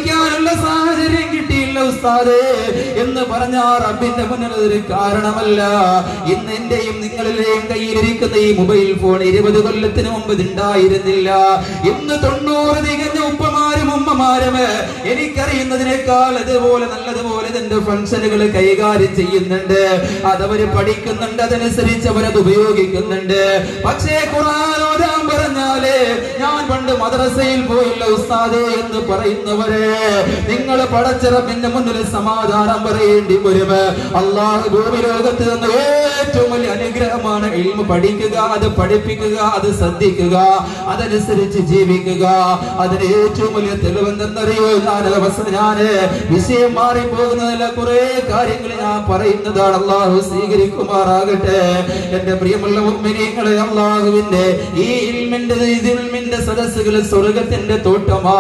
പഠിക്കാനുള്ള സാഹചര്യം കിട്ടിയില്ല ഉസ്താദേ എന്ന് പറഞ്ഞാൽ റബ്ബിന്റെ മുന്നിൽ ഒരു കാരണമല്ല. ഇന്ന് എന്റെയും നിങ്ങളിലെയും കയ്യിലിരിക്കുന്ന ഈ മൊബൈൽ ഫോൺ 20 കൊല്ലത്തിന് മുമ്പ് ഉണ്ടായിരുന്നില്ല. ഇന്ന് 90 തികഞ്ഞ ഉപ്പമാരും ഉമ്മമാരും എനിക്കറിയുന്നതിനേക്കാൾ അതുപോലെ നല്ലതുപോലെ ഇതിന്റെ ഫംഗ്ഷനുകൾ കൈകാര്യം ചെയ്യുന്നുണ്ട്. അതവര് പഠിക്കുന്നുണ്ട്, അതനുസരിച്ച് അവരത് ഉപയോഗിക്കുന്നുണ്ട്. പക്ഷേ ഖുർആൻ ഓതാൻ പറഞ്ഞാല് ഞാൻ പണ്ട് മദ്രസയിൽ പോയില്ല ഉസ്താദേ എന്ന് പറയുന്നവരെ, നിങ്ങൾ പടച്ച റബ്ബിന്റെ മുന്നിൽ സമാധാനം പറയേണ്ടി വരും. അല്ലാഹു ഭൂമി ലോകത്ത് നിന്ന് ഏറ്റവും വലിയ അനുഗ്രഹമാണ് ഇൽമു പഠിക്കുക, അത് പഠിപ്പിക്കുക, അത് ശ്രദ്ധിക്കുക, അതനുസരിച്ച് ജീവിക്കുക. അതിന് ഏറ്റവും വലിയ തെളിവെന്തെന്നറിയോ? ഞാന് വിഷയം മാറി പോകുന്നതല്ല, കുറെ കാര്യങ്ങൾ ഞാൻ പറയുന്നതാണ്. അള്ളാഹു സ്വീകരിക്കുമാറാകട്ടെ. എന്റെ പ്രിയമുള്ള മുഅ്മിനീങ്ങളെ, അള്ളാഹുവിന്റെ ഈ ഇൽമിന്റെ സദസ്സുകൾ സ്വർഗത്തിന്റെ തോട്ടമാ.